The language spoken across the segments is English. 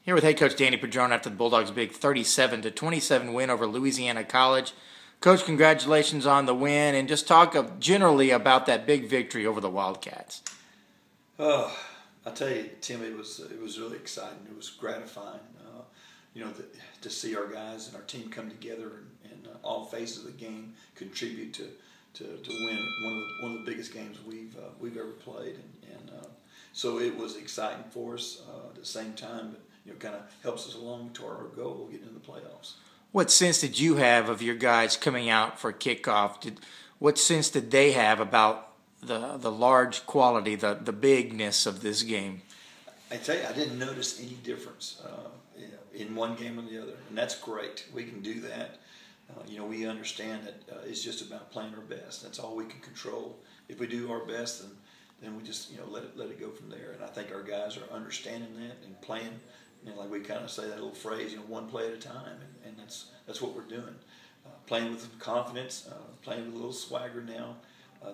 Here with head coach Danny Padron after the Bulldogs' big 37-27 win over Louisiana College. Coach, congratulations on the win, and just talk generally about that big victory over the Wildcats. I tell you, Tim, it was really exciting. It was gratifying, to see our guys and our team come together and all phases of the game contribute to win one of the biggest games we've ever played, and so it was exciting for us. At the same time, it kind of helps us along to our goal of getting into the playoffs. What sense did you have of your guys coming out for kickoff? What sense did they have about the large quality, the bigness of this game? I tell you, I didn't notice any difference in one game or the other, and that's great. We can do that. We understand that it's just about playing our best. That's all we can control. If we do our best, then we just let it go from there. And I think our guys are understanding that and playing. Like we kind of say that little phrase, one play at a time, and that's what we're doing. Playing with some confidence, playing with a little swagger now.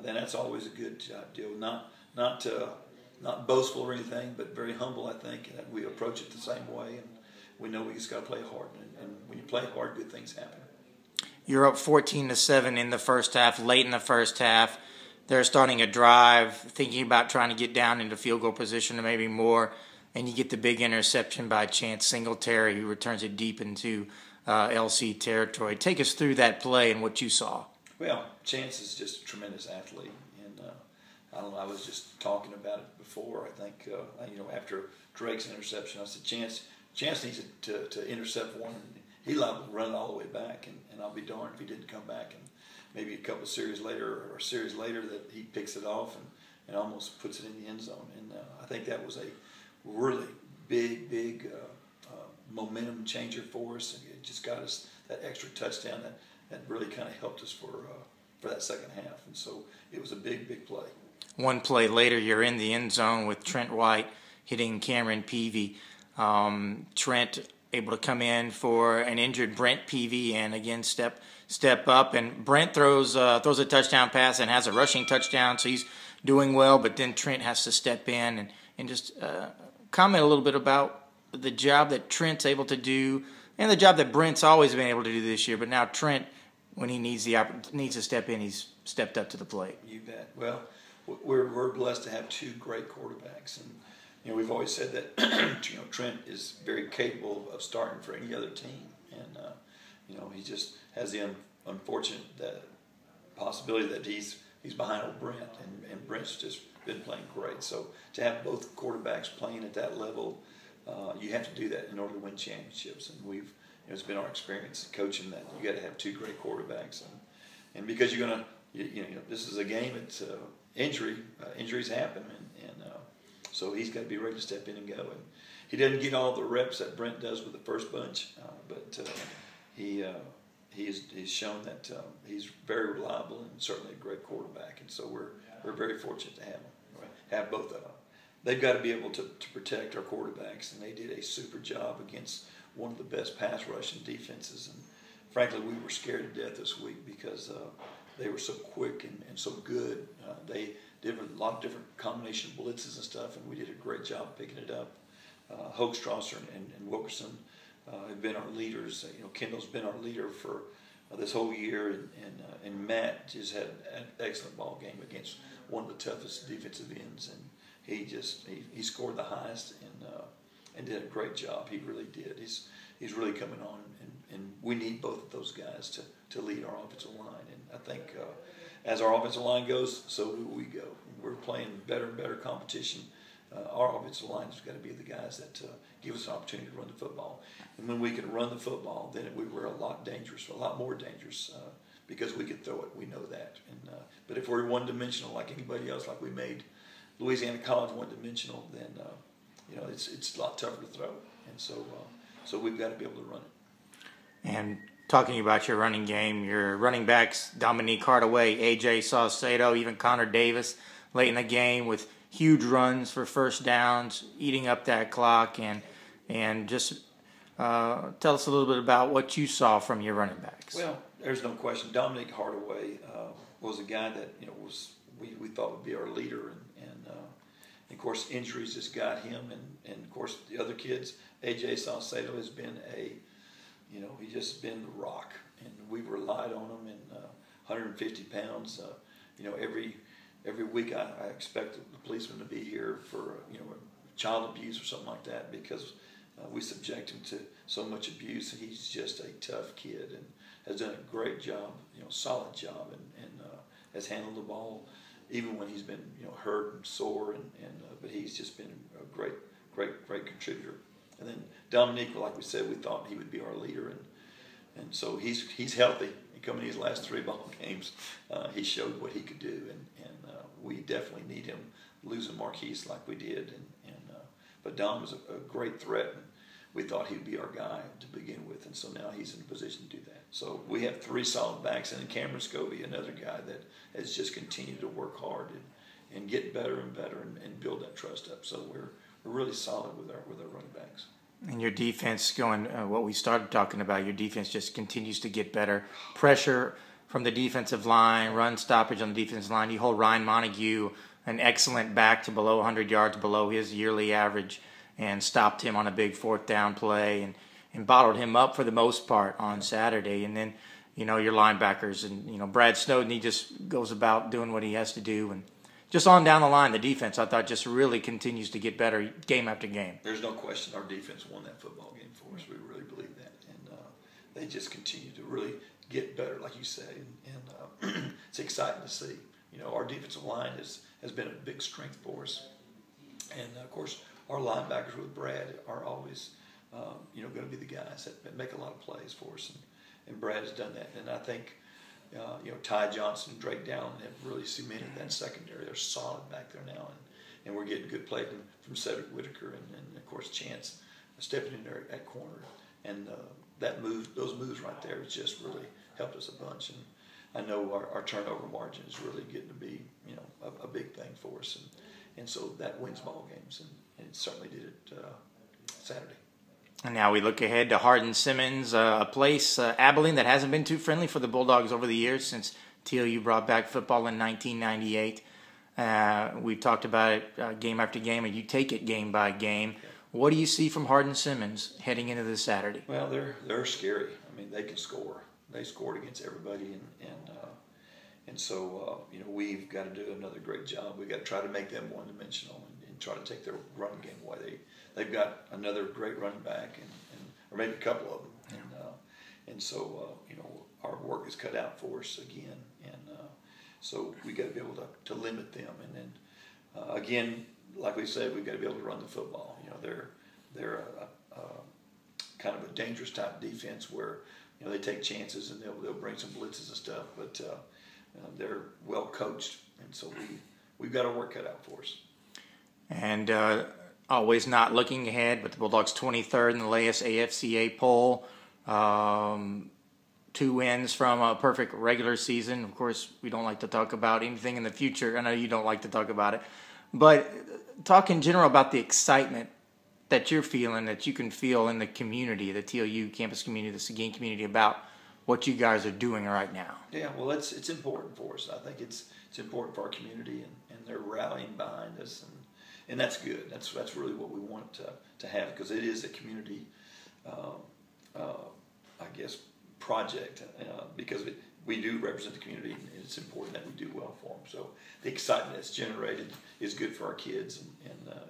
Then that's always a good deal. Not boastful or anything, but very humble. I think that we approach it the same way, and we know we just got to play hard. And when you play hard, good things happen. You're up 14-7 in the first half. Late in the first half, they're starting a drive, thinking about trying to get down into field goal position or maybe more. And you get the big interception by Chance Singletary, who returns it deep into LC territory. Take us through that play and what you saw. Well, Chance is just a tremendous athlete, and I don't know. I was just talking about it before. I think after Drake's interception, I said Chance needs to intercept one. And he liable to run it all the way back, and I'll be darned if he didn't come back and maybe a couple of series later or a series later that he picks it off and almost puts it in the end zone. And I think that was a really big momentum changer for us. It just got us that extra touchdown that really kind of helped us for that second half. And so it was a big play. One play later, you're in the end zone with Trent White hitting Cameron Peavy. Trent able to come in for an injured Brent Peavy and again step up. And Brent throws a touchdown pass and has a rushing touchdown, so he's doing well. But then Trent has to step in and just comment a little bit about the job that Trent's able to do and the job that Brent's always been able to do this year. But now Trent, when he needs to step in, he's stepped up to the plate. You bet. Well, we're blessed to have two great quarterbacks, and we've always said that Trent is very capable of starting for any other team, and he just has the unfortunate possibility that he's behind old Brent, and Brent's just been playing great. So to have both quarterbacks playing at that level, you have to do that in order to win championships. And it's been our experience coaching that you got to have two great quarterbacks, and because you're gonna, this is a game. It's injuries happen, and so he's got to be ready to step in and go. And he doesn't get all the reps that Brent does with the first bunch, but he's shown that he's very reliable and certainly a great quarterback. And so we're very fortunate to have both of them. They've got to be able to protect our quarterbacks, and they did a super job against one of the best pass rushing defenses. And frankly, we were scared to death this week because they were so quick and so good. They did a lot of different combination of blitzes and stuff, and we did a great job picking it up. Hoekstrasser and Wilkerson have been our leaders. Kendall's been our leader for this whole year, and Matt just had an excellent ball game against one of the toughest defensive ends, and he scored the highest and did a great job. He really did. He's really coming on, and we need both of those guys to lead our offensive line. And I think as our offensive line goes, so do we go. We're playing better and better competition. Our offensive line has got to be the guys that give us an opportunity to run the football. And when we can run the football, then we're a lot more dangerous because we can throw it. We know that. And but if we're one-dimensional like anybody else, like we made Louisiana College one-dimensional, then it's a lot tougher to throw. And so we've got to be able to run it. And talking about your running game, your running backs, Dominique Hardaway, A.J. Saucedo, even Connor Davis late in the game with huge runs for first downs, eating up that clock, and just tell us a little bit about what you saw from your running backs. Well, there's no question. Dominique Hardaway was a guy that we thought would be our leader, and of course injuries just got him, and of course the other kids A.J. Saucedo has been he's just been the rock, and we've relied on him. And 150 pounds, every week I expect the policeman to be here for child abuse or something like that, because we subject him to so much abuse, and he's just a tough kid and has done a great job, solid job, and has handled the ball even when he's been hurt and sore, but he's just been a great contributor. And then Dominique, like we said, we thought he would be our leader, and so he's healthy. And coming these last 3 ball games, he showed what he could do, and we definitely need him losing Marquise like we did, but Dom was a great threat, and we thought he'd be our guy to begin with, and so now he's in a position to do that. So we have 3 solid backs, and then Cameron Scovey, another guy that has just continued to work hard and get better and better and build that trust up. So we're really solid with our running backs. And your defense going, what we started talking about, your defense just continues to get better. Pressure from the defensive line, run stoppage on the defensive line. You hold Ryan Montague, an excellent back, to below 100 yards below his yearly average, and stopped him on a big 4th down play and bottled him up for the most part on Saturday. And then, your linebackers and, Brad Snowden, he just goes about doing what he has to do. And just on down the line, the defense, I thought, just really continues to get better game after game. There's no question our defense won that football game for us. We really believe that. And they just continue to really get better, like you say. And it's exciting to see. Our defensive line has been a big strength for us. And, of course, our linebackers with Brad are always, going to be the guys that make a lot of plays for us. And Brad has done that. And I think, Ty Johnson and Drake Dowling have really cemented that secondary. They're solid back there now. And we're getting good play from Cedric Whitaker and, of course, Chance stepping in there at corner. And those moves right there has just really helped us a bunch. And I know our turnover margin is really getting to be, a big thing for us. And so that wins ball games. And it certainly did it Saturday. And now we look ahead to Hardin Simmons, a place, Abilene, that hasn't been too friendly for the Bulldogs over the years since TLU brought back football in 1998. We've talked about it game after game, and you take it game by game. Yeah. What do you see from Hardin Simmons heading into this Saturday? Well, they're scary. I mean, they can score. They scored against everybody, and so we've got to do another great job. We've got to try to make them one-dimensional and try to take their run game away. They've got another great running back, or maybe a couple of them, and so our work is cut out for us again, and so we got to be able to limit them, and then again, like we said, we've got to be able to run the football. They're a kind of a dangerous type defense where they take chances and they'll bring some blitzes and stuff, but they're well coached, and so we've got our work cut out for us. And always not looking ahead, but the Bulldogs 23rd in the latest AFCA poll. 2 wins from a perfect regular season. Of course, we don't like to talk about anything in the future. I know you don't like to talk about it. But talk in general about the excitement that you're feeling, that you can feel in the community, the TLU campus community, the Seguin community, about what you guys are doing right now. Yeah, well, it's important for us. I think it's important for our community, and they're rallying behind us, and that's good. That's really what we want to have, because it is a community, project, because we do represent the community, and it's important that we do well for them. So the excitement that's generated is good for our kids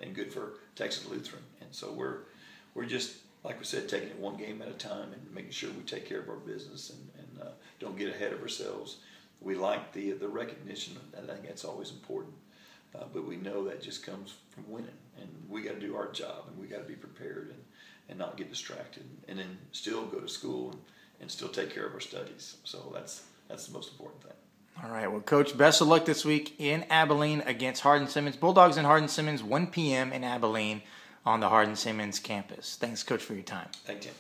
and good for Texas Lutheran. And so we're just, like we said, taking it one game at a time and making sure we take care of our business and don't get ahead of ourselves. We like the recognition. I think that's always important. But we know that just comes from winning, and we got to do our job, and we got to be prepared and not get distracted, and then still go to school and still take care of our studies. So that's the most important thing. All right. Well, Coach, best of luck this week in Abilene against Hardin Simmons. Bulldogs and Hardin Simmons, 1 p.m. in Abilene on the Hardin Simmons campus. Thanks, Coach, for your time. Thank you.